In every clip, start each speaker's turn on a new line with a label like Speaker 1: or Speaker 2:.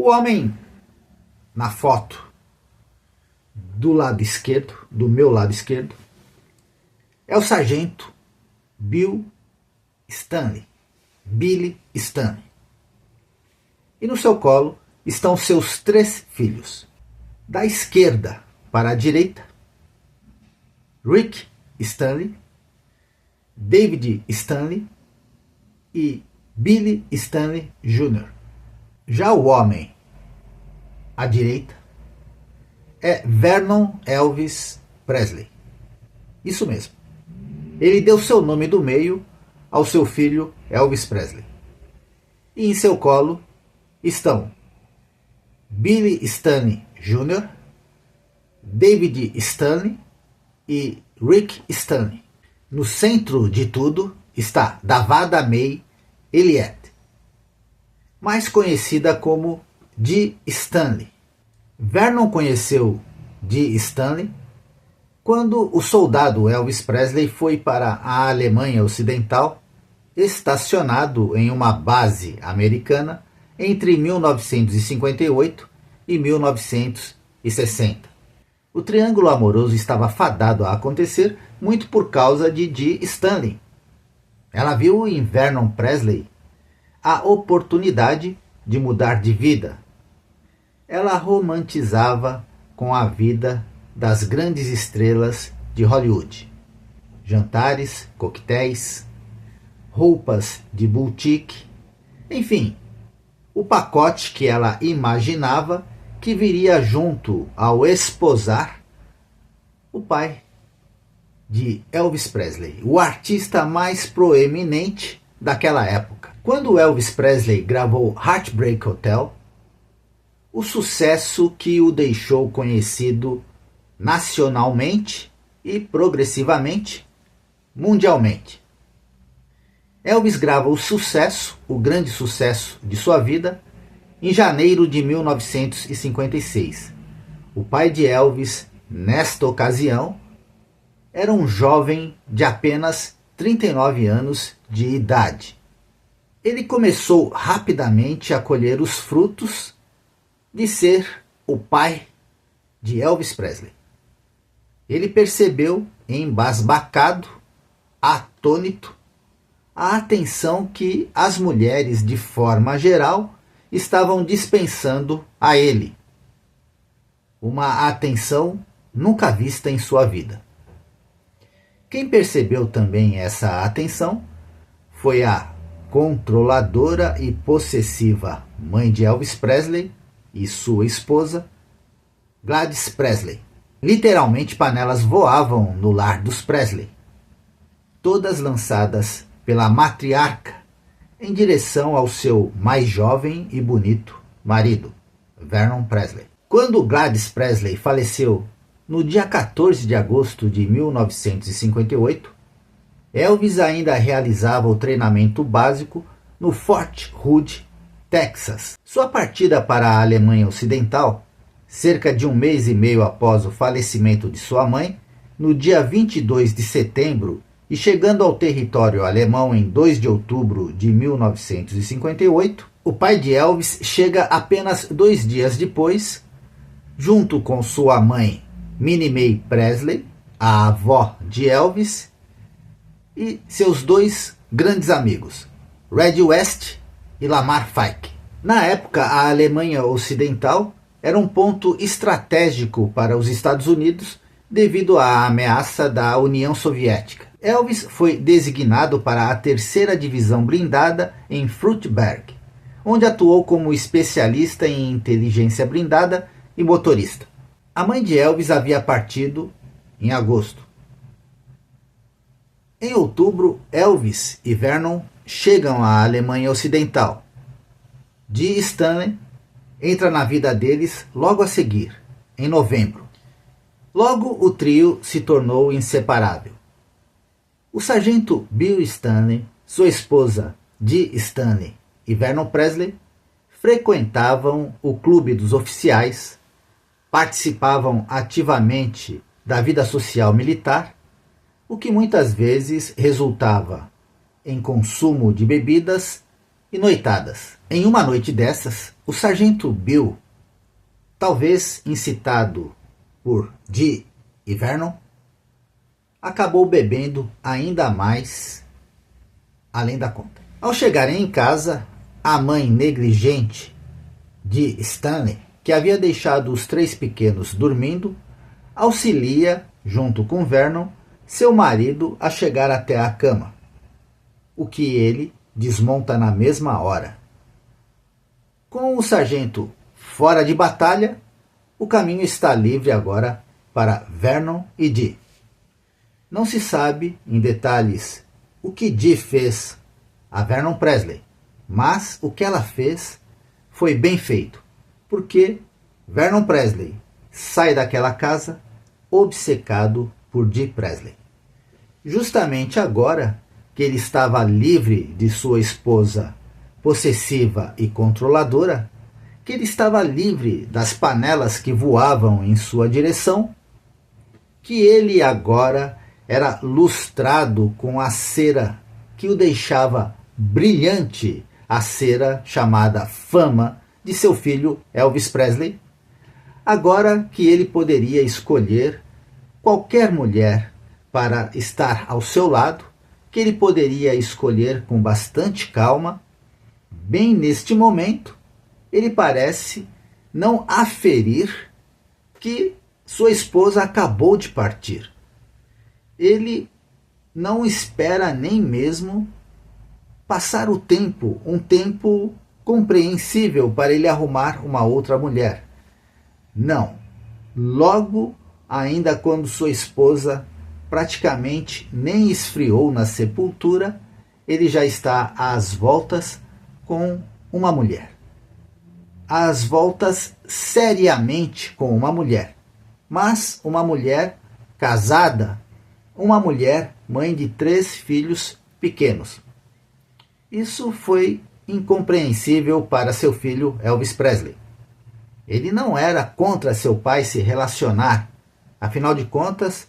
Speaker 1: O homem na foto do lado esquerdo, do meu lado esquerdo, é o sargento Bill Stanley, Billy Stanley. E no seu colo estão seus 3 filhos. Da esquerda para a direita, Rick Stanley, David Stanley e Billy Stanley Jr. Já o homem à direita é Vernon Elvis Presley. Isso mesmo. Ele deu seu nome do meio ao seu filho Elvis Presley. E em seu colo estão Billy Stanley Jr., David Stanley e Rick Stanley. No centro de tudo está Davada May Elliott, mais conhecida como Dee Stanley. Vernon conheceu Dee Stanley quando o soldado Elvis Presley foi para a Alemanha Ocidental, estacionado em uma base americana entre 1958 e 1960. O triângulo amoroso estava fadado a acontecer muito por causa de Dee Stanley. Ela viu em Vernon Presley a oportunidade de mudar de vida. Ela romantizava com a vida das grandes estrelas de Hollywood. Jantares, coquetéis, roupas de boutique, enfim, o pacote que ela imaginava que viria junto ao esposar o pai de Elvis Presley, o artista mais proeminente daquela época. Quando Elvis Presley gravou Heartbreak Hotel, o sucesso que o deixou conhecido nacionalmente e progressivamente mundialmente. Elvis grava o sucesso, o grande sucesso de sua vida, em janeiro de 1956. O pai de Elvis, nesta ocasião, era um jovem de apenas 39 anos de idade. Ele começou rapidamente a colher os frutos de ser o pai de Elvis Presley. Ele percebeu, embasbacado, atônito, a atenção que as mulheres, de forma geral, estavam dispensando a ele. Uma atenção nunca vista em sua vida. Quem percebeu também essa atenção foi a controladora e possessiva mãe de Elvis Presley e sua esposa, Gladys Presley. Literalmente panelas voavam no lar dos Presley, todas lançadas pela matriarca em direção ao seu mais jovem e bonito marido, Vernon Presley. Quando Gladys Presley faleceu no dia 14 de agosto de 1958, Elvis ainda realizava o treinamento básico no Fort Hood, Texas. Sua partida para a Alemanha Ocidental, cerca de 1 mês e meio após o falecimento de sua mãe, no dia 22 de setembro, e chegando ao território alemão em 2 de outubro de 1958, o pai de Elvis chega apenas 2 dias depois, junto com sua mãe Minnie Mae Presley, a avó de Elvis, e seus 2 grandes amigos, Red West e Lamar Fike. Na época, a Alemanha Ocidental era um ponto estratégico para os Estados Unidos devido à ameaça da União Soviética. Elvis foi designado para a 3ª Divisão Blindada em Fruitberg, onde atuou como especialista em inteligência blindada e motorista. A mãe de Elvis havia partido em agosto. Em outubro, Elvis e Vernon chegam à Alemanha Ocidental. Dee Stanley entra na vida deles logo a seguir, em novembro. Logo o trio se tornou inseparável. O sargento Bill Stanley, sua esposa Dee Stanley e Vernon Presley frequentavam o clube dos oficiais, participavam ativamente da vida social militar, o que muitas vezes resultava em consumo de bebidas e noitadas. Em uma noite dessas, o sargento Bill, talvez incitado por Dee e Vernon, acabou bebendo ainda mais além da conta. Ao chegarem em casa, a mãe negligente de Stanley, que havia deixado os 3 pequenos dormindo, auxilia, junto com Vernon, seu marido a chegar até a cama, o que ele desmonta na mesma hora. Com o sargento fora de batalha, o caminho está livre agora para Vernon e Dee. Não se sabe em detalhes o que Dee fez a Vernon Presley, mas o que ela fez foi bem feito, porque Vernon Presley sai daquela casa obcecado por Dee Presley. Justamente agora que ele estava livre de sua esposa possessiva e controladora, que ele estava livre das panelas que voavam em sua direção, que ele agora era lustrado com a cera que o deixava brilhante, a cera chamada fama de seu filho Elvis Presley, agora que ele poderia escolher qualquer mulher para estar ao seu lado, que ele poderia escolher com bastante calma, bem neste momento, ele parece não aferir que sua esposa acabou de partir. Ele não espera nem mesmo passar o tempo, um tempo compreensível para ele arrumar uma outra mulher. Não. Logo, ainda quando sua esposa praticamente nem esfriou na sepultura, ele já está às voltas com uma mulher. Às voltas seriamente com uma mulher. Mas uma mulher casada, uma mulher mãe de 3 filhos pequenos. Isso foi incompreensível para seu filho Elvis Presley. Ele não era contra seu pai se relacionar. Afinal de contas,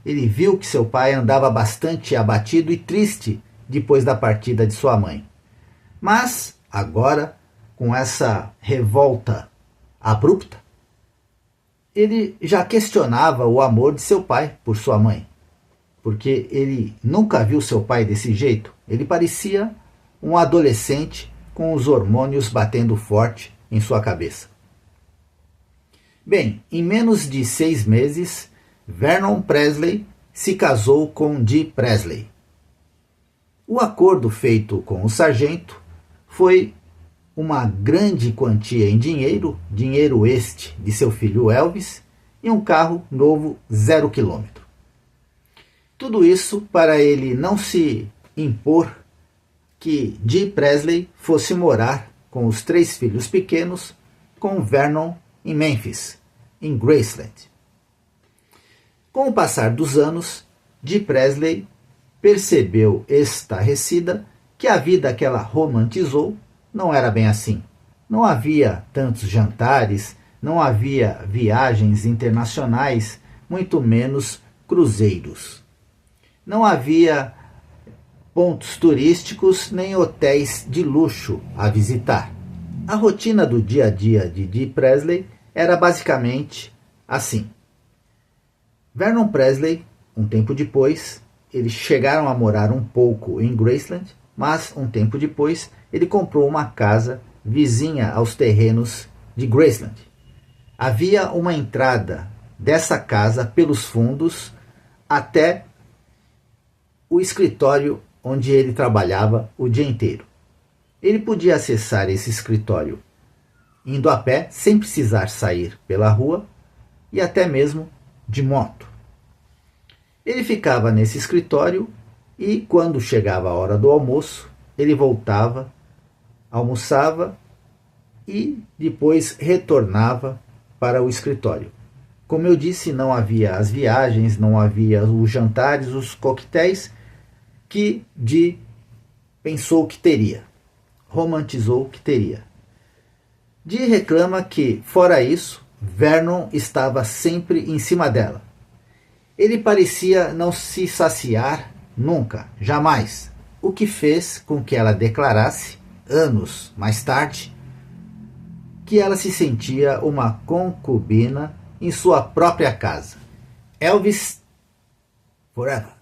Speaker 1: ele viu que seu pai andava bastante abatido e triste depois da partida de sua mãe. Mas, agora, com essa revolta abrupta, ele já questionava o amor de seu pai por sua mãe. Porque ele nunca viu seu pai desse jeito. Ele parecia um adolescente com os hormônios batendo forte em sua cabeça. Bem, em menos de 6 meses, Vernon Presley se casou com Dee Presley. O acordo feito com o sargento foi uma grande quantia em dinheiro, dinheiro este de seu filho Elvis, e um carro novo 0 km. Tudo isso para ele não se impor que Dee Presley fosse morar com os 3 filhos pequenos com Vernon em Memphis, em Graceland. Com o passar dos anos, Dee Presley percebeu estarrecida que a vida que ela romantizou não era bem assim. Não havia tantos jantares, não havia viagens internacionais, muito menos cruzeiros. Não havia pontos turísticos nem hotéis de luxo a visitar. A rotina do dia a dia de Dee Presley era basicamente assim. Vernon Presley, um tempo depois, eles chegaram a morar um pouco em Graceland, mas um tempo depois ele comprou uma casa vizinha aos terrenos de Graceland. Havia uma entrada dessa casa pelos fundos até o escritório onde ele trabalhava o dia inteiro. Ele podia acessar esse escritório indo a pé, sem precisar sair pela rua, e até mesmo de moto. Ele ficava nesse escritório e, quando chegava a hora do almoço, ele voltava, almoçava e depois retornava para o escritório. Como eu disse, não havia as viagens, não havia os jantares, os coquetéis que Dee pensou que teria, romantizou que teria. Dee reclama que, fora isso, Vernon estava sempre em cima dela. Ele parecia não se saciar nunca, jamais, o que fez com que ela declarasse, anos mais tarde, que ela se sentia uma concubina em sua própria casa. Elvis Forever.